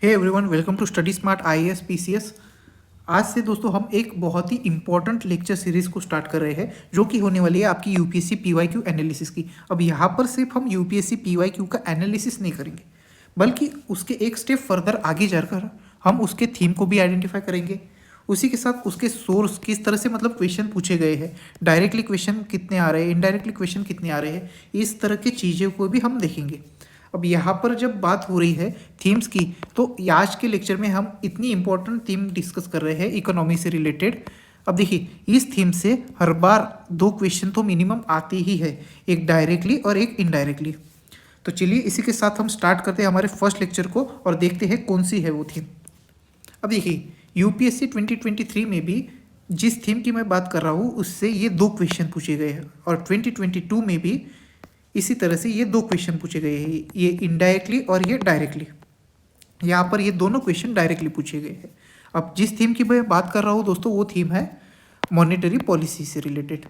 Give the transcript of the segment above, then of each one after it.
Hey everyone, welcome to Study Smart IAS PCS. आज से दोस्तों हम एक बहुत ही इंपॉर्टेंट लेक्चर सीरीज को स्टार्ट कर रहे हैं जो कि होने वाली है आपकी यूपीएससी पीवाईक्यू एनालिसिस की। अब यहाँ पर सिर्फ हम यूपीएससी पीवाईक्यू का एनालिसिस नहीं करेंगे, बल्कि उसके एक स्टेप फर्दर आगे जाकर हम उसके थीम को भी आइडेंटिफाई करेंगे। उसी के साथ उसके सोर्स किस तरह से मतलब क्वेश्चन पूछे गए हैं, डायरेक्टली क्वेश्चन कितने आ रहे हैं, इनडायरेक्टली क्वेश्चन कितने आ रहे हैं, इस तरह की चीज़ों को भी हम देखेंगे। अब यहाँ पर जब बात हो रही है थीम्स की, तो आज के लेक्चर में हम इतनी इंपॉर्टेंट थीम डिस्कस कर रहे हैं इकोनॉमी से रिलेटेड। अब देखिए, इस थीम से हर बार दो क्वेश्चन तो मिनिमम आते ही है, एक डायरेक्टली और एक इनडायरेक्टली। तो चलिए इसी के साथ हम स्टार्ट करते हैं हमारे फर्स्ट लेक्चर को और देखते हैं कौन सी है वो थीम। अब देखिए, यूपीएससी 2023 में भी जिस थीम की मैं बात कर रहा हूँ उससे ये दो क्वेश्चन पूछे गए हैं, और 2022 में भी इसी तरह से ये दो क्वेश्चन पूछे गए हैं, ये इनडायरेक्टली और ये डायरेक्टली। यहाँ पर ये दोनों क्वेश्चन डायरेक्टली पूछे गए हैं। अब जिस थीम की मैं बात कर रहा हूँ दोस्तों, वो थीम है मॉनेटरी पॉलिसी से रिलेटेड।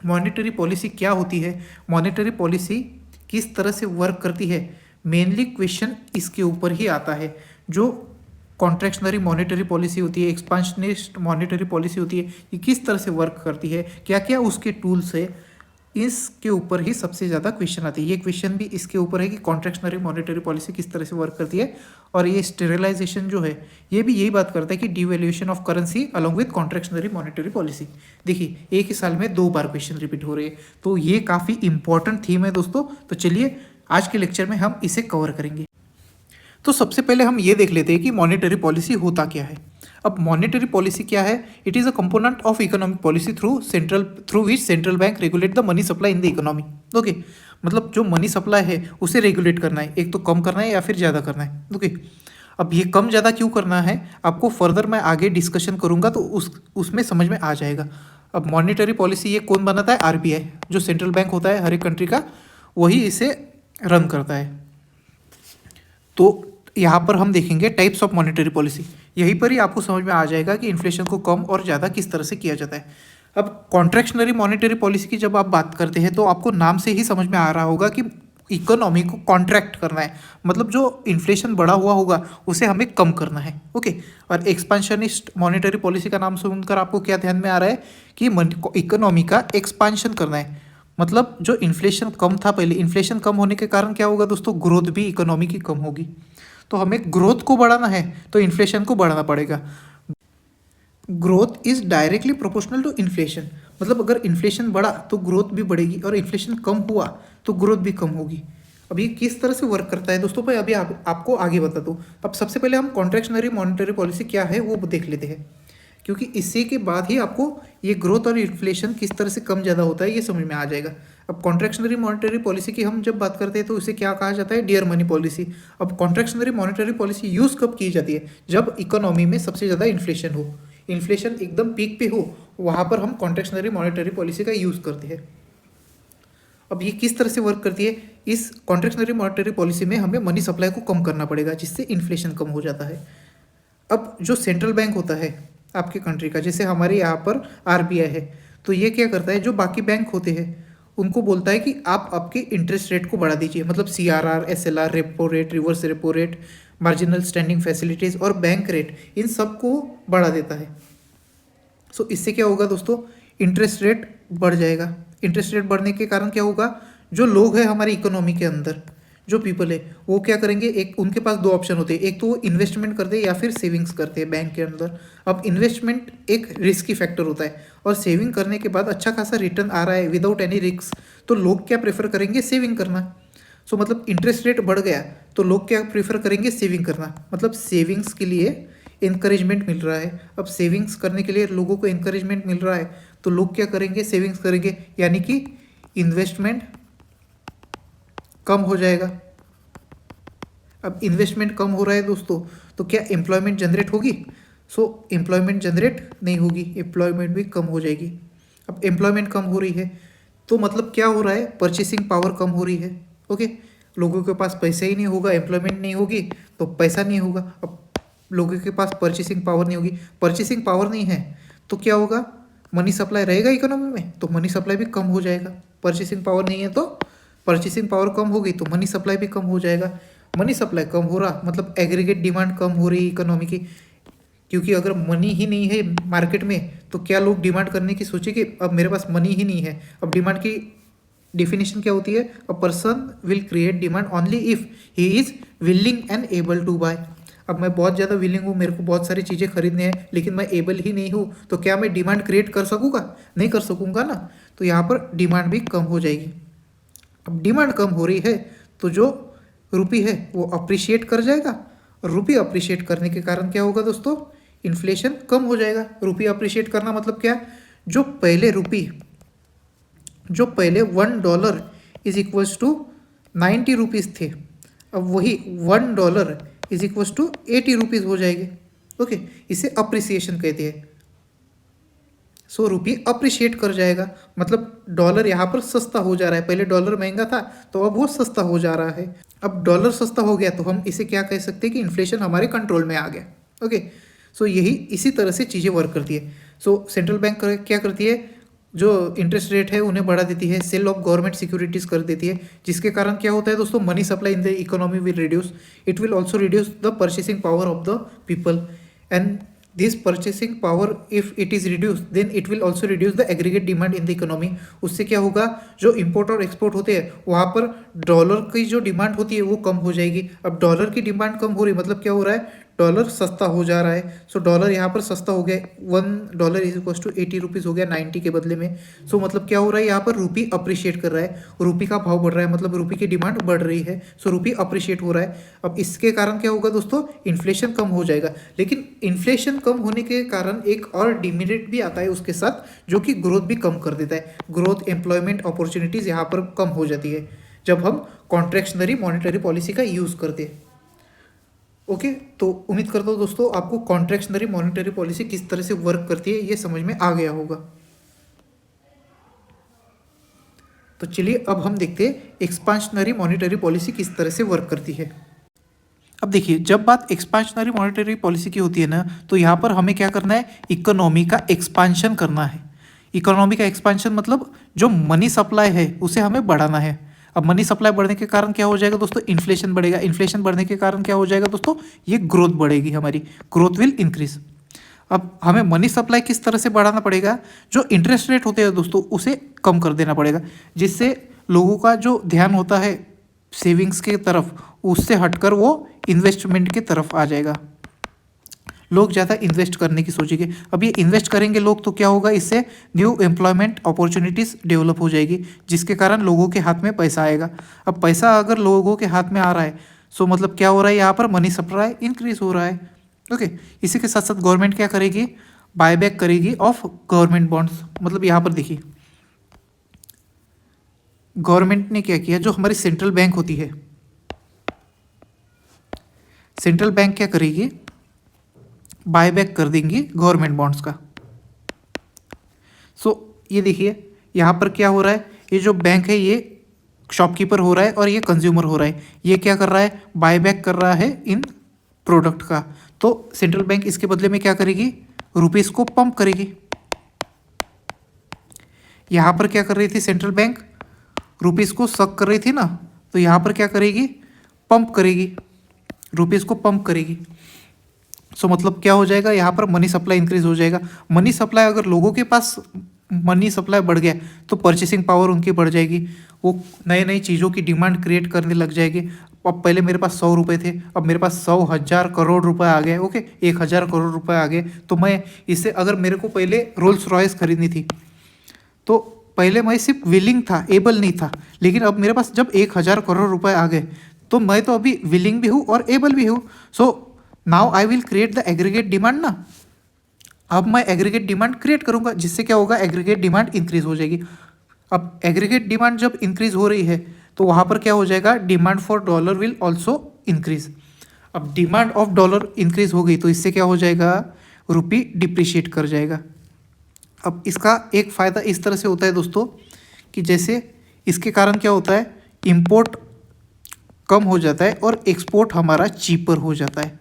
मॉनेटरी पॉलिसी क्या होती है, मॉनेटरी पॉलिसी किस तरह से वर्क करती है, मेनली क्वेश्चन इसके ऊपर ही आता है। जो कॉन्ट्रैक्शनरी मॉनेटरी पॉलिसी होती है, एक्सपांशनिस्ट मॉनेटरी पॉलिसी होती है, ये किस तरह से वर्क करती है, क्या क्या उसके टूल्स है, इसके ऊपर ही सबसे ज़्यादा क्वेश्चन आते हैं। ये क्वेश्चन भी इसके ऊपर है कि कॉन्ट्रैक्शनरी मॉनेटरी पॉलिसी किस तरह से वर्क करती है। और ये स्टेरिलाइजेशन जो है, ये भी यही बात करता है कि devaluation of currency along with contractionary monetary policy. देखिए, एक ही साल में दो बार क्वेश्चन रिपीट हो रहे हैं, तो ये काफ़ी इंपॉर्टेंट थीम है दोस्तों। तो चलिए आज के लेक्चर में हम इसे कवर करेंगे। तो सबसे पहले हम ये देख लेते हैं कि मॉनेटरी पॉलिसी होता क्या है। अब मॉनेटरी पॉलिसी क्या है? It is a component of economic policy through which central bank regulate the money supply in the economy. Okay, मतलब जो मनी सप्लाई है उसे रेगुलेट करना है, एक तो कम करना है या फिर ज़्यादा करना है। ओके, अब ये कम ज़्यादा क्यों करना है आपको फर्दर मैं आगे डिस्कशन करूँगा, तो उसमें समझ में आ जाएगा। अब मॉनेटरी पॉलिसी ये कौन बनाता है? आरबीआई, जो सेंट्रल बैंक होता है हर एक कंट्री का, वही इसे रन करता है। तो यहाँ पर हम देखेंगे टाइप्स ऑफ मॉनेटरी पॉलिसी। यहीं पर ही आपको समझ में आ जाएगा कि इन्फ्लेशन को कम और ज़्यादा किस तरह से किया जाता है। अब कॉन्ट्रैक्शनरी मॉनेटरी पॉलिसी की जब आप बात करते हैं तो आपको नाम से ही समझ में आ रहा होगा कि इकोनॉमी को कॉन्ट्रैक्ट करना है, मतलब जो इन्फ्लेशन बढ़ा हुआ होगा उसे हमें कम करना है। ओके, और एक्सपांशनिस्ट मॉनेटरी पॉलिसी का नाम सुनकर आपको क्या ध्यान में आ रहा है कि इकोनॉमी का एक्सपांशन करना है। मतलब जो इन्फ्लेशन कम था पहले, इन्फ्लेशन कम होने के कारण क्या होगा दोस्तों? ग्रोथ भी इकोनॉमी की कम होगी। तो हमें ग्रोथ को बढ़ाना है तो इन्फ्लेशन को बढ़ाना पड़ेगा। Growth is directly proportional to inflation, मतलब अगर इन्फ्लेशन बढ़ा तो ग्रोथ भी बढ़ेगी, और इन्फ्लेशन कम हुआ तो ग्रोथ भी कम होगी। अब ये किस तरह से वर्क करता है दोस्तों, भाई अभी आपको आगे बता दूँ। अब सबसे पहले हम कॉन्ट्रैक्शनरी मॉनेटरी पॉलिसी क्या है वो देख लेते हैं, क्योंकि इसी के बाद ही आपको ये ग्रोथ और इन्फ्लेशन किस तरह से कम ज़्यादा होता है ये समझ में आ जाएगा। अब कॉन्ट्रैक्शनरी मॉनेटरी पॉलिसी की हम जब बात करते हैं तो उसे क्या कहा जाता है? Dear money policy. अब कॉन्ट्रैक्शनरी मॉनेटरी पॉलिसी यूज़ कब की जाती है? जब इकोनॉमी में सबसे ज़्यादा इन्फ्लेशन हो, इन्फ्लेशन एकदम पीक पे हो, वहाँ पर हम कॉन्ट्रैक्शनरी मॉनेटरी पॉलिसी का यूज़ करते हैं। अब ये किस तरह से वर्क करती है? इस कॉन्ट्रैक्शनरी मॉनेटरी पॉलिसी में हमें मनी सप्लाई को कम करना पड़ेगा, जिससे इन्फ्लेशन कम हो जाता है। अब जो सेंट्रल बैंक होता है आपके कंट्री का, जैसे हमारे यहाँ पर आरबीआई है, तो ये क्या करता है? जो बाकी बैंक होते हैं उनको बोलता है कि आप आपके इंटरेस्ट रेट को बढ़ा दीजिए, मतलब CRR, SLR, repo rate, reverse repo rate, marginal standing facilities और बैंक रेट, इन सब को बढ़ा देता है। सो इससे क्या होगा दोस्तों? इंटरेस्ट रेट बढ़ जाएगा। इंटरेस्ट रेट बढ़ने के कारण क्या होगा? जो लोग हैं हमारी इकोनॉमी के अंदर, जो पीपल है, वो क्या करेंगे? एक उनके पास दो ऑप्शन होते हैं, एक तो वो इन्वेस्टमेंट करते हैं या फिर सेविंग्स करते हैं बैंक के अंदर। अब इन्वेस्टमेंट एक रिस्की फैक्टर होता है, और सेविंग करने के बाद अच्छा खासा रिटर्न आ रहा है विदाउट एनी रिस्क, तो लोग क्या प्रेफर करेंगे? सेविंग करना। सो मतलब इंटरेस्ट रेट बढ़ गया तो लोग क्या प्रेफर करेंगे? सेविंग करना। मतलब सेविंग्स के लिए इंकरेजमेंट मिल रहा है। अब सेविंग्स करने के लिए लोगों को इंकरेजमेंट मिल रहा है तो लोग क्या करेंगे? सेविंग्स करेंगे, यानी कि इन्वेस्टमेंट कम हो जाएगा। अब इन्वेस्टमेंट कम हो रहा है दोस्तों, तो क्या एम्प्लॉयमेंट जनरेट होगी? सो एम्प्लॉयमेंट जनरेट नहीं होगी, एम्प्लॉयमेंट भी कम हो जाएगी। अब एम्प्लॉयमेंट कम हो रही है तो मतलब क्या हो रहा है? परचेसिंग पावर कम हो रही है। ओके, लोगों के पास पैसा ही नहीं होगा, एम्प्लॉयमेंट नहीं होगी तो पैसा नहीं होगा। अब लोगों के पास परचेसिंग पावर नहीं होगी, परचेसिंग पावर नहीं है तो क्या होगा? मनी सप्लाई रहेगा इकोनॉमी में तो मनी सप्लाई भी कम हो जाएगा। परचेसिंग पावर नहीं है तो परचेसिंग पावर कम होगी तो मनी सप्लाई भी कम हो जाएगा। मनी सप्लाई कम हो रहा मतलब एग्रीगेट डिमांड कम हो रही इकोनॉमी की, क्योंकि अगर मनी ही नहीं है मार्केट में तो क्या लोग डिमांड करने की सोचे कि अब मेरे पास मनी ही नहीं है। अब डिमांड की डिफिनेशन क्या होती है? A person will create demand only if he is willing and able to buy. अब मैं बहुत ज़्यादा विलिंग हूँ, मेरे को बहुत सारी चीज़ें खरीदने हैं, लेकिन मैं एबल ही नहीं हूँ, तो क्या मैं डिमांड क्रिएट कर सकूँगा? नहीं कर सकूँगा ना। तो यहाँ पर डिमांड भी कम हो जाएगी। अब डिमांड कम हो रही है तो जो रुपी है वो अप्रिशिएट कर जाएगा, और रुपी अप्रिशिएट करने के कारण क्या होगा दोस्तों? इन्फ्लेशन कम हो जाएगा। रुपी अप्रिशिएट करना मतलब क्या? जो पहले $1 इज इक्वल्स टू 90 रुपीज़ थे, अब वही $1 इज इक्वल्स टू 80 रुपीज़ हो जाएंगे। ओके, इसे अप्रिसिएशन कहते हैं। सो रुपी अप्रिशिएट कर जाएगा, मतलब डॉलर यहाँ पर सस्ता हो जा रहा है। पहले डॉलर महंगा था तो अब वो सस्ता हो जा रहा है। अब डॉलर सस्ता हो गया तो हम इसे क्या कह सकते हैं कि इन्फ्लेशन हमारे कंट्रोल में आ गया। ओके, सो यही इसी तरह से चीज़ें वर्क करती है। सो सेंट्रल बैंक क्या करती है? जो इंटरेस्ट रेट है उन्हें बढ़ा देती है, सेल ऑफ गवर्नमेंट सिक्योरिटीज कर देती है, जिसके कारण क्या होता है दोस्तों? Money supply in the economy will reduce. It will also reduce the purchasing power of the people, and this purchasing power if it is reduce then it will also reduce the aggregate demand in the economy. उससे क्या होगा? जो import और export होते हैं वहाँ पर dollar की जो डिमांड होती है वो कम हो जाएगी। अब डॉलर की डिमांड कम हो रही मतलब क्या हो रहा है? डॉलर सस्ता हो जा रहा है। सो डॉलर यहाँ पर सस्ता हो गया, $1 इज इक्वल टू 80 रुपीज़ हो गया 90 के बदले में। सो मतलब क्या हो रहा है? यहाँ पर रुपी अप्रिशिएट कर रहा है, रुपी का भाव बढ़ रहा है, मतलब रुपी की डिमांड बढ़ रही है। सो रुपी अप्रिशिएट हो रहा है। अब इसके कारण क्या होगा दोस्तों? इन्फ्लेशन कम हो जाएगा। लेकिन इन्फ्लेशन कम होने के कारण एक और डिमेरिट भी आता है उसके साथ, जो कि ग्रोथ भी कम कर देता है। ग्रोथ, एम्प्लॉयमेंट अपॉर्चुनिटीज़ यहाँ पर कम हो जाती है जब हम कॉन्ट्रैक्शनरी मॉनेटरी पॉलिसी का यूज़ करते हैं। ओके, तो उम्मीद करता हूँ दोस्तों आपको कॉन्ट्रैक्शनरी मॉनेटरी पॉलिसी किस तरह से वर्क करती है ये समझ में आ गया होगा। तो चलिए अब हम देखते हैं एक्सपांशनरी मॉनेटरी पॉलिसी किस तरह से वर्क करती है। अब देखिए, जब बात एक्सपांशनरी मॉनेटरी पॉलिसी की होती है ना, तो यहाँ पर हमें क्या करना है? इकोनॉमी का एक्सपांशन करना है। इकोनॉमी का एक्सपांशन मतलब जो मनी सप्लाई है उसे हमें बढ़ाना है। अब मनी सप्लाई बढ़ने के कारण क्या हो जाएगा दोस्तों? इन्फ्लेशन बढ़ेगा। इन्फ्लेशन बढ़ने के कारण क्या हो जाएगा दोस्तों? ये ग्रोथ बढ़ेगी, हमारी ग्रोथ विल इंक्रीज। अब हमें मनी सप्लाई किस तरह से बढ़ाना पड़ेगा? जो इंटरेस्ट रेट होते हैं दोस्तों उसे कम कर देना पड़ेगा, जिससे लोगों का जो ध्यान होता है सेविंग्स के तरफ, उससे हटकर वो इन्वेस्टमेंट की तरफ आ जाएगा। लोग ज़्यादा इन्वेस्ट करने की सोचेंगे। अब ये इन्वेस्ट करेंगे लोग तो क्या होगा? इससे न्यू एम्प्लॉयमेंट अपॉर्चुनिटीज़ डेवलप हो जाएगी, जिसके कारण लोगों के हाथ में पैसा आएगा। अब पैसा अगर लोगों के हाथ में आ रहा है सो मतलब क्या हो रहा है? यहाँ पर मनी सप्लाई इंक्रीज हो रहा है। ओके, इसी के साथ साथ गवर्नमेंट क्या करेगी? बायबैक करेगी ऑफ गवर्नमेंट बॉन्ड्स। मतलब यहाँ पर देखिए, गवर्नमेंट ने क्या किया? जो हमारी सेंट्रल बैंक होती है, सेंट्रल बैंक क्या करेगी? बायबैक कर देंगी गवर्नमेंट बॉन्ड्स का। सो ये देखिए यहाँ पर क्या हो रहा है? ये जो बैंक है ये शॉपकीपर हो रहा है और ये कंज्यूमर हो रहा है। ये क्या कर रहा है? बायबैक कर रहा है इन प्रोडक्ट का। तो सेंट्रल बैंक इसके बदले में क्या करेगी? रुपीस को पंप करेगी। यहाँ पर क्या कर रही थी सेंट्रल बैंक? रुपीस को सक कर रही थी ना, तो यहाँ पर क्या करेगी? पंप करेगी, रुपीस को पंप करेगी। सो मतलब क्या हो जाएगा? यहाँ पर मनी सप्लाई इंक्रीज हो जाएगा। मनी सप्लाई, अगर लोगों के पास मनी सप्लाई बढ़ गया तो परचेसिंग पावर उनकी बढ़ जाएगी, वो नई नई चीज़ों की डिमांड क्रिएट करने लग जाएगी। अब पहले मेरे पास 100 रुपये थे, अब मेरे पास 100,000 करोड़ रुपए आ गए। ओके, 1,000 करोड़ रुपए आ गए। तो मैं इससे, अगर मेरे को पहले रोल्स रॉयस खरीदनी थी तो पहले मैं सिर्फ विलिंग था, एबल नहीं था, लेकिन अब मेरे पास जब 1,000 करोड़ रुपए आ गए तो मैं तो अभी विलिंग भी हूँ और एबल भी हूँ। So now I will create the aggregate demand ना। अब मैं एग्रीगेट डिमांड क्रिएट करूंगा, जिससे क्या होगा? एग्रीगेट डिमांड इंक्रीज हो जाएगी। अब एग्रीगेट डिमांड जब इंक्रीज हो रही है तो वहाँ पर क्या हो जाएगा? Demand for dollar will also increase. अब डिमांड ऑफ डॉलर इंक्रीज हो गई तो इससे क्या हो जाएगा? रुपी डिप्रिशिएट कर जाएगा। अब इसका एक फ़ायदा इस तरह से होता है दोस्तों कि जैसे इसके कारण क्या होता है? इम्पोर्ट कम हो जाता है और एक्सपोर्ट हमारा चीपर हो जाता है।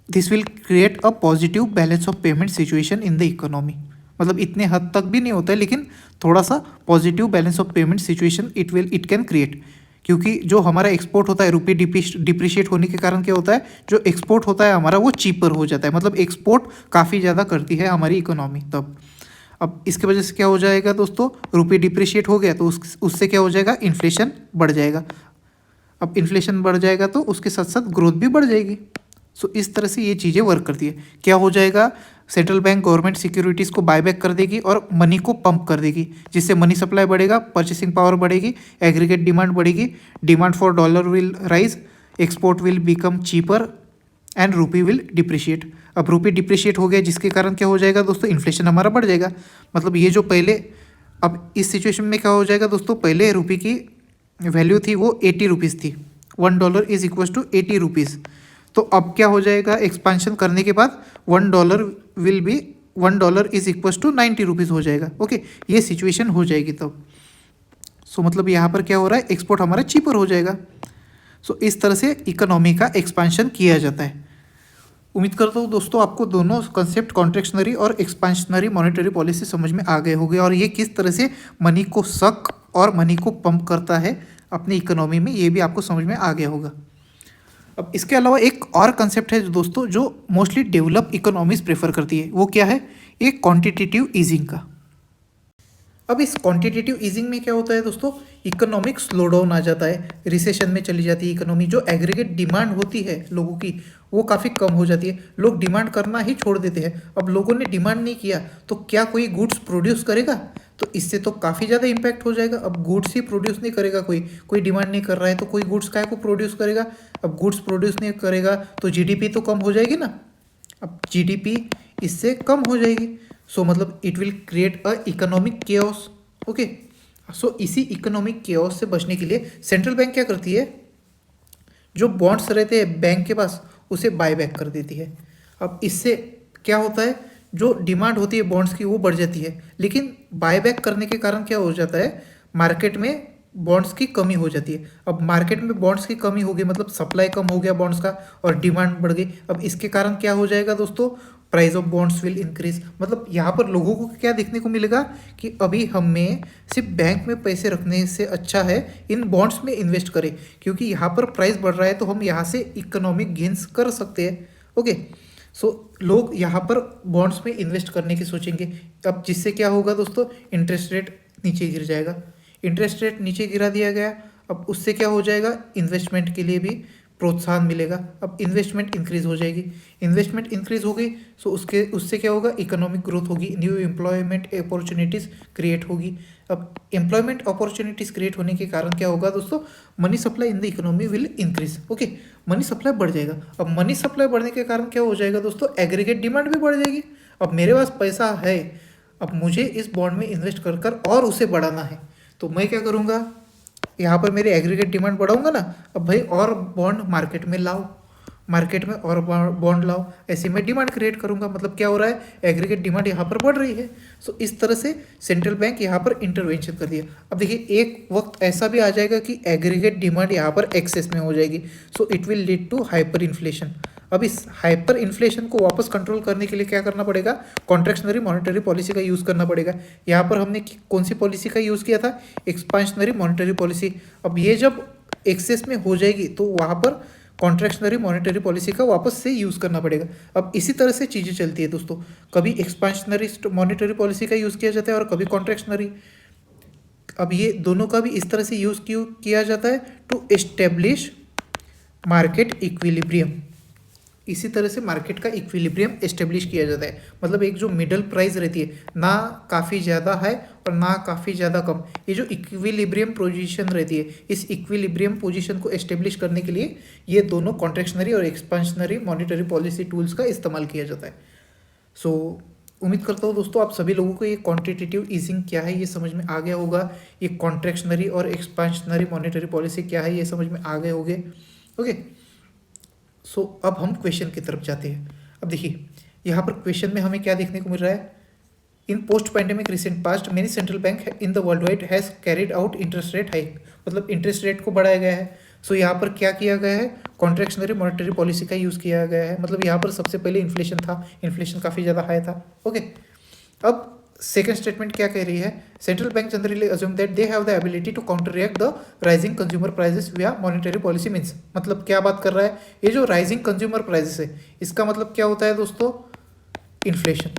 This will create a positive balance of payment situation in the economy. मतलब इतने हद तक भी नहीं होता है, लेकिन थोड़ा सा positive balance of payment situation it can create, क्योंकि जो हमारा एक्सपोर्ट होता है रुपये डिप्रिशिएट होने के कारण क्या होता है, जो एक्सपोर्ट होता है हमारा वो चीपर हो जाता है, मतलब एक्सपोर्ट काफ़ी ज़्यादा करती है हमारी इकोनॉमी तब। अब इसके वजह से क्या हो जाएगा दोस्तों, रुपये डिप्रिशिएट हो गया तो उससे क्या हो जाएगा, इन्फ्लेशन बढ़ जाएगा। अब इन्फ्लेशन बढ़ जाएगा तो उसके साथ साथ ग्रोथ भी बढ़ जाएगी। सो इस तरह से ये चीज़ें वर्क करती है। क्या हो जाएगा, सेंट्रल बैंक गवर्नमेंट सिक्योरिटीज़ को बायबैक कर देगी और मनी को पंप कर देगी, जिससे मनी सप्लाई बढ़ेगा, परचेसिंग पावर बढ़ेगी, एग्रीगेट डिमांड बढ़ेगी, demand for dollar will rise, export will become cheaper and रूपी विल डिप्रिशिएट। अब रूपी डिप्रिशिएट हो गया जिसके कारण क्या हो जाएगा दोस्तों, इन्फ्लेशन हमारा बढ़ जाएगा। मतलब ये जो पहले, अब इस सिचुएशन में क्या हो जाएगा दोस्तों, पहले रुपये की वैल्यू थी वो 80 रुपीज़ थी, $1 इज इक्वल टू 80 रुपीज़। तो अब क्या हो जाएगा, एक्सपांशन करने के बाद $1 इज इक्वल टू 90 रुपीज़ हो जाएगा। ओके, ये सिचुएशन हो जाएगी तब। सो मतलब यहाँ पर क्या हो रहा है, एक्सपोर्ट हमारा चीपर हो जाएगा। सो इस तरह से इकोनॉमी का एक्सपांशन किया जाता है। उम्मीद करता हूँ दोस्तों आपको दोनों कंसेप्ट, कॉन्ट्रैक्शनरी और एक्सपांशनरी मॉनेटरी पॉलिसी समझ में आ गए होंगे, और ये किस तरह से मनी को सक और मनी को पंप करता है अपनी इकोनॉमी में, ये भी आपको समझ में आ गया होगा। अब इसके अलावा एक और कंसेप्ट है दोस्तों जो मोस्टली डेवलप इकोनॉमीज प्रेफर करती है, वो क्या है, एक क्वांटिटेटिव ईजिंग का। अब इस क्वांटिटेटिव ईजिंग में क्या होता है दोस्तों, इकोनॉमिक स्लोडाउन आ जाता है, रिसेशन में चली जाती है इकोनॉमी, जो एग्रीगेट डिमांड होती है लोगों की वो काफ़ी कम हो जाती है, लोग डिमांड करना ही छोड़ देते हैं। अब लोगों ने डिमांड नहीं किया तो क्या कोई गुड्स प्रोड्यूस करेगा, तो इससे तो काफ़ी ज़्यादा इम्पैक्ट हो जाएगा। अब गुड्स ही प्रोड्यूस नहीं करेगा, कोई डिमांड नहीं कर रहा है तो कोई गुड्स काय को प्रोड्यूस करेगा। अब गुड्स प्रोड्यूस नहीं करेगा तो जीडीपी तो कम हो जाएगी ना, अब जीडीपी इससे कम हो जाएगी। सो मतलब it will create a economic chaos. Okay, so इसी इकोनॉमिक केओस से बचने के लिए सेंट्रल बैंक क्या करती है, जो बॉन्ड्स रहते हैं बैंक के पास उसे बाय बैक कर देती है। अब इससे क्या होता है, जो डिमांड होती है बॉन्ड्स की वो बढ़ जाती है, लेकिन बाय बैक करने के कारण क्या हो जाता है, मार्केट में बॉन्ड्स की कमी हो जाती है। अब मार्केट में बॉन्ड्स की कमी हो गई मतलब सप्लाई कम हो गया बॉन्ड्स का और डिमांड बढ़ गई। अब इसके कारण क्या हो जाएगा दोस्तों, price of bonds will increase. मतलब यहाँ पर लोगों को क्या देखने को मिलेगा कि अभी हमें सिर्फ बैंक में पैसे रखने से अच्छा है इन बॉन्ड्स में इन्वेस्ट करें, क्योंकि यहाँ पर प्राइस बढ़ रहा है तो हम यहाँ से इकोनॉमिक गेन्स कर सकते हैं। ओके, सो लोग यहाँ पर बॉन्ड्स में इन्वेस्ट करने की सोचेंगे। अब जिससे क्या होगा दोस्तों, इंटरेस्ट रेट नीचे गिर जाएगा। इंटरेस्ट रेट नीचे गिरा दिया गया, अब उससे क्या हो जाएगा, इन्वेस्टमेंट के लिए भी प्रोत्साहन मिलेगा। अब इन्वेस्टमेंट इंक्रीज हो जाएगी, इन्वेस्टमेंट इंक्रीज हो गई सो उससे क्या होगा, इकोनॉमिक ग्रोथ होगी, न्यू एम्प्लॉयमेंट अपॉर्चुनिटीज़ क्रिएट होगी। अब एम्प्लॉयमेंट अपॉर्चुनिटीज़ क्रिएट होने के कारण क्या होगा दोस्तों, money supply in the economy will increase. Okay, money supply बढ़ जाएगा। अब मनी सप्लाई बढ़ने के कारण क्या हो जाएगा दोस्तों, एग्रीगेट डिमांड भी बढ़ जाएगी। अब मेरे पास पैसा है, अब मुझे इस बॉन्ड में इन्वेस्ट कर कर और उसे बढ़ाना है, तो मैं क्या करूँगा, यहाँ पर मेरी एग्रीगेट डिमांड बढ़ाऊंगा ना। अब भाई और बॉन्ड मार्केट में लाओ, मार्केट में और बॉन्ड लाओ, ऐसे मैं डिमांड क्रिएट करूंगा। मतलब क्या हो रहा है, एग्रीगेट डिमांड यहाँ पर बढ़ रही है। सो इस तरह से सेंट्रल बैंक यहाँ पर इंटरवेंशन कर दिया। अब देखिए एक वक्त ऐसा भी आ जाएगा कि एग्रीगेट डिमांड यहाँ पर एक्सेस में हो जाएगी, so it will lead to hyper inflation. अब इस हाइपर इन्फ्लेशन को वापस कंट्रोल करने के लिए क्या करना पड़ेगा, कॉन्ट्रैक्शनरी मॉनेटरी पॉलिसी का यूज़ करना पड़ेगा। यहाँ पर हमने कौन सी पॉलिसी का यूज़ किया था, एक्सपांशनरी मॉनेटरी पॉलिसी। अब ये जब एक्सेस में हो जाएगी तो वहाँ पर कॉन्ट्रैक्शनरी मॉनेटरी पॉलिसी का वापस से यूज़ करना पड़ेगा। अब इसी तरह से चीज़ें चलती है दोस्तों, कभी एक्सपांशनरी मॉनेटरी पॉलिसी का यूज़ किया जाता है और कभी कॉन्ट्रैक्शनरी। अब ये दोनों का भी इस तरह से यूज़ किया जाता है टू एस्टेब्लिश मार्केट इक्विलिब्रियम। इसी तरह से मार्केट का इक्विलिब्रियम एस्टेब्लिश किया जाता है। मतलब एक जो मिडल प्राइस रहती है, ना काफ़ी ज़्यादा है और ना काफ़ी ज़्यादा कम, ये जो इक्विलिब्रियम पोजीशन रहती है, इस इक्विलिब्रियम पोजीशन को एस्टेब्लिश करने के लिए ये दोनों कॉन्ट्रैक्शनरी और एक्सपांशनरी मॉनेटरी पॉलिसी टूल्स का इस्तेमाल किया जाता है। सो उम्मीद करता हूँ दोस्तों आप सभी लोगों को ये क्वांटिटेटिव ईजिंग क्या है ये समझ में आ गया होगा, ये कॉन्ट्रैक्शनरी और एक्सपांशनरी मॉनेटरी पॉलिसी क्या है ये समझ में आ गए होंगे। ओके, सो अब हम क्वेश्चन की तरफ जाते हैं। अब देखिए यहाँ पर क्वेश्चन में हमें क्या देखने को मिल रहा है, in post pandemic recent past many central bank in the world wide has carried out interest rate hike. मतलब इंटरेस्ट रेट को बढ़ाया गया है। सो यहाँ पर क्या किया गया है, कॉन्ट्रैक्शनरी मॉनेटरी पॉलिसी का यूज़ किया गया है। मतलब यहाँ पर सबसे पहले इन्फ्लेशन था, इन्फ्लेशन काफ़ी ज़्यादा हाई था। ओके, अब सेकेंड स्टेटमेंट क्या कह रही है, central bank generally assume that they have the ability to counter react the rising consumer prices via monetary policy means, मतलब क्या बात कर रहा है, ये जो राइजिंग कंज्यूमर प्राइसेस है इसका मतलब क्या होता है दोस्तों, इन्फ्लेशन।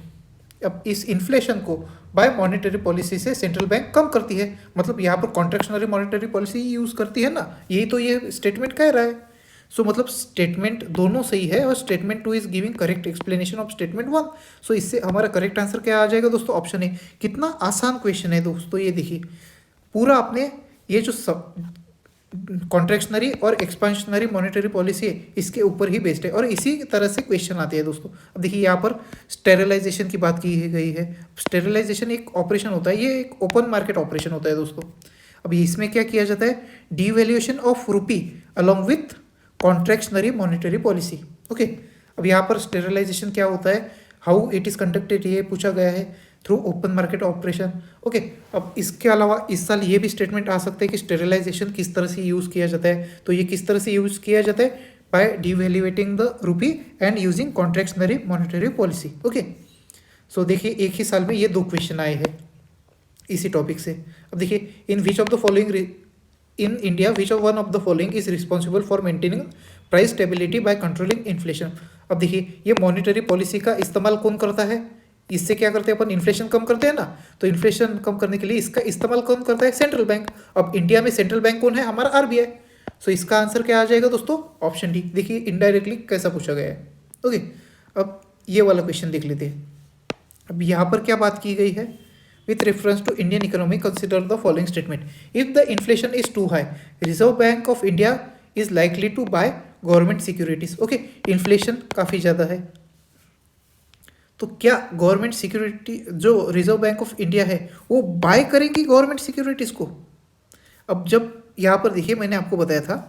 अब इस इन्फ्लेशन को बाय मॉनेटरी पॉलिसी से सेंट्रल बैंक कम करती है, मतलब यहाँ पर कॉन्ट्रैक्शनरी मॉनेटरी पॉलिसी यूज करती है ना, यही तो ये स्टेटमेंट कह रहा है। सो मतलब स्टेटमेंट दोनों सही है और statement 2 is giving correct explanation of statement 1। सो इससे हमारा करेक्ट आंसर क्या आ जाएगा दोस्तों, ऑप्शन ए। कितना आसान क्वेश्चन है दोस्तों, ये देखिए पूरा आपने ये जो सब कॉन्ट्रैक्शनरी और एक्सपेंशनरी मॉनेटरी पॉलिसी है इसके ऊपर ही बेस्ड है और इसी तरह से क्वेश्चन आते हैं दोस्तों। अब देखिए यहाँ पर स्टेरिलाइजेशन की बात की गई है। स्टेरिलाइजेशन एक ऑपरेशन होता है, ये एक ओपन मार्केट ऑपरेशन होता है दोस्तों। अब इसमें क्या किया जाता है, डिवैल्यूएशन ऑफ रूपी along with contractionary monetary policy. Okay, अब यहाँ पर स्टेरिलाइजेशन क्या होता है, हाउ इट इज कंडक्टेड, ये पूछा गया है through open market operation. Okay, अब इसके अलावा इस साल ये भी स्टेटमेंट आ सकता है कि स्टेरिलाइजेशन किस तरह से यूज़ किया जाता है, तो ये किस तरह से यूज़ किया जाता है, by devaluating the rupee and using contractionary monetary policy. Okay, so देखिए एक ही साल में ये 2 क्वेश्चन आए हैं इसी टॉपिक से। अब देखिए in which of the following in India which of one of the following is responsible for maintaining price stability by controlling inflation. अब देखिए ये मॉनेटरी पॉलिसी का इस्तेमाल कौन करता है, इससे क्या करते हैं अपन, इन्फ्लेशन कम करते हैं ना, तो इन्फ्लेशन कम करने के लिए इसका इस्तेमाल कौन करता है, सेंट्रल बैंक। अब इंडिया में सेंट्रल बैंक कौन है, हमारा आरबीआई। सो इसका आंसर क्या आ जाएगा दोस्तों, ऑप्शन डी। देखिए इनडायरेक्टली कैसा पूछा गया है। ओके, अब ये वाला क्वेश्चन देख लेते हैं। अब यहाँ पर क्या बात की गई है, with reference to Indian economy, consider the following statement. If the inflation is too high, Reserve Bank of India is likely to buy government securities. Okay, inflation काफ़ी ज़्यादा है, तो क्या गवर्नमेंट सिक्योरिटी जो रिजर्व बैंक ऑफ इंडिया है वो bye करेंगी government securities को। अब जब यहाँ पर देखिए मैंने आपको बताया था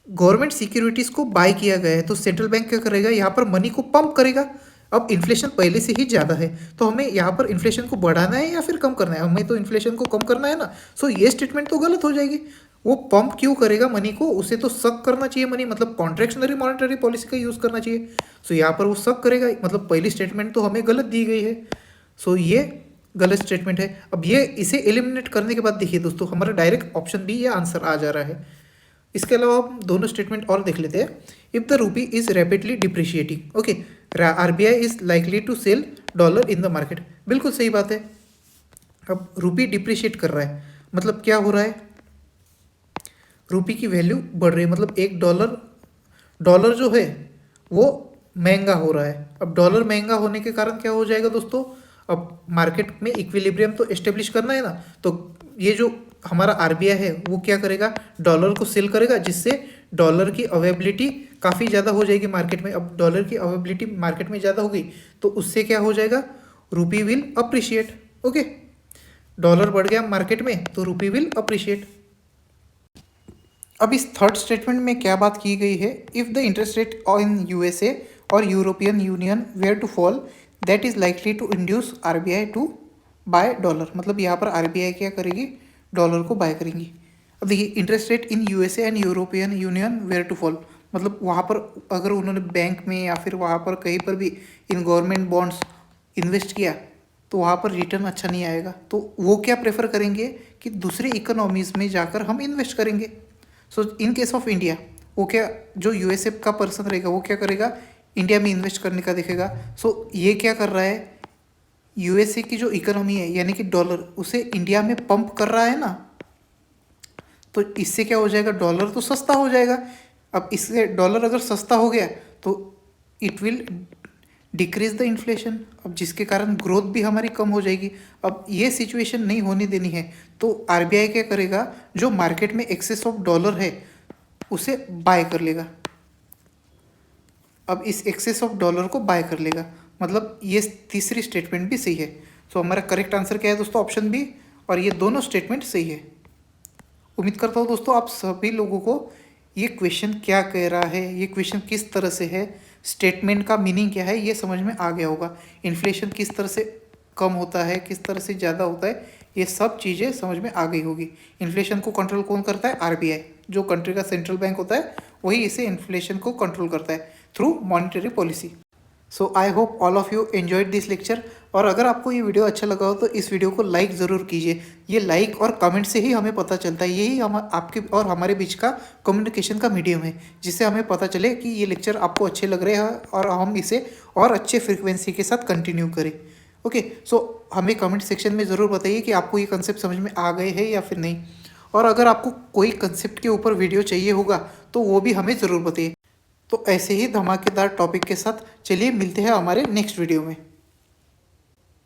गवर्नमेंट सिक्योरिटीज़ को बाय किया गया है तो सेंट्रल बैंक क्या करेगा, यहाँ पर मनी को पंप करेगा। अब इन्फ्लेशन पहले से ही ज़्यादा है तो हमें यहाँ पर इन्फ्लेशन को बढ़ाना है या फिर कम करना है, हमें तो इन्फ्लेशन को कम करना है ना। सो ये स्टेटमेंट तो गलत हो जाएगी। वो पंप क्यों करेगा मनी को, उसे तो सक करना चाहिए मनी, मतलब कॉन्ट्रैक्शनरी मॉनेटरी पॉलिसी का यूज़ करना चाहिए। सो यहाँ पर वो सक करेगा, मतलब पहली स्टेटमेंट तो हमें गलत दी गई है। सो ये गलत स्टेटमेंट है। अब ये इसे एलिमिनेट करने के बाद देखिए दोस्तों हमारा डायरेक्ट ऑप्शन बी ये आंसर आ जा रहा है। इसके अलावा हम दोनों स्टेटमेंट और देख लेते हैं। If the rupee is rapidly depreciating, okay, RBI is likely to sell dollar in the market. बिल्कुल सही बात है। अब रूपी डिप्रिशिएट कर रहा है मतलब क्या हो रहा है, रूपी की वैल्यू बढ़ रही है, मतलब डॉलर जो है वो महंगा हो रहा है। अब डॉलर महंगा होने के कारण क्या हो जाएगा दोस्तों, अब मार्केट में इक्विलिब्रियम तो एस्टेब्लिश करना है ना, तो ये जो हमारा आरबीआई है वो क्या करेगा, डॉलर को सेल करेगा, जिससे डॉलर की अवेलेबिलिटी काफ़ी ज़्यादा हो जाएगी मार्केट में। अब डॉलर की अवेलेबिलिटी मार्केट में ज़्यादा होगी तो उससे क्या हो जाएगा, रूपी विल अप्रिशिएट। ओके, डॉलर बढ़ गया मार्केट में तो रूपी विल अप्रिशिएट। अब इस थर्ड स्टेटमेंट में क्या बात की गई है, if the interest rate in USA और European union were to fall that is likely to induce RBI to buy dollar. मतलब यहाँ पर आरबीआई क्या करेगी, डॉलर को बाय करेंगी। अब देखिए interest rate in USA and European union were to fall, मतलब वहाँ पर अगर उन्होंने बैंक में या फिर वहाँ पर कहीं पर भी इन गवर्नमेंट बॉन्ड्स इन्वेस्ट किया तो वहाँ पर रिटर्न अच्छा नहीं आएगा, तो वो क्या प्रेफर करेंगे कि दूसरे इकोनॉमीज़ में जाकर हम इन्वेस्ट करेंगे। सो इन केस ऑफ इंडिया वो क्या, जो यूएसए का पर्सन रहेगा वो क्या करेगा, इंडिया में इन्वेस्ट करने का देखेगा। सो ये क्या कर रहा है, यूएसए की जो इकोनॉमी है यानी कि डॉलर उसे इंडिया में पंप कर रहा है ना, तो इससे क्या हो जाएगा, डॉलर तो सस्ता हो जाएगा। अब इससे डॉलर अगर सस्ता हो गया तो it will decrease the inflation, अब जिसके कारण ग्रोथ भी हमारी कम हो जाएगी। अब ये सिचुएशन नहीं होने देनी है तो आरबीआई क्या करेगा, जो मार्केट में एक्सेस ऑफ डॉलर है उसे बाय कर लेगा। अब इस एक्सेस ऑफ डॉलर को बाय कर लेगा, मतलब ये तीसरी स्टेटमेंट भी सही है। सो हमारा करेक्ट आंसर क्या है दोस्तों, ऑप्शन बी, और ये दोनों स्टेटमेंट सही है। उम्मीद करता हूँ दोस्तों आप सभी लोगों को ये क्वेश्चन क्या कह रहा है, ये क्वेश्चन किस तरह से है, स्टेटमेंट का मीनिंग क्या है, ये समझ में आ गया होगा। इन्फ्लेशन किस तरह से कम होता है, किस तरह से ज़्यादा होता है, ये सब चीज़ें समझ में आ गई होगी। इन्फ्लेशन को कंट्रोल कौन करता है, आरबीआई, जो कंट्री का सेंट्रल बैंक होता है वही इसे इन्फ्लेशन को कंट्रोल करता है through monetary policy. So I hope all of you enjoyed this lecture. और अगर आपको ये वीडियो अच्छा लगा हो तो इस वीडियो को लाइक ज़रूर कीजिए। ये लाइक और कमेंट से ही हमें पता चलता है, यही हम आपके और हमारे बीच का कम्युनिकेशन का मीडियम है, जिससे हमें पता चले कि ये लेक्चर आपको अच्छे लग रहे हैं और हम इसे और अच्छे फ्रिक्वेंसी के साथ कंटिन्यू करें। ओके, सो हमें कमेंट सेक्शन में ज़रूर बताइए कि आपको ये कंसेप्ट समझ में आ गए हैं या फिर नहीं। और अगर आपको कोई कंसेप्ट के ऊपर वीडियो चाहिए होगा तो वो भी हमें ज़रूर बताइए। तो ऐसे ही धमाकेदार टॉपिक के साथ चलिए मिलते हैं हमारे नेक्स्ट वीडियो में।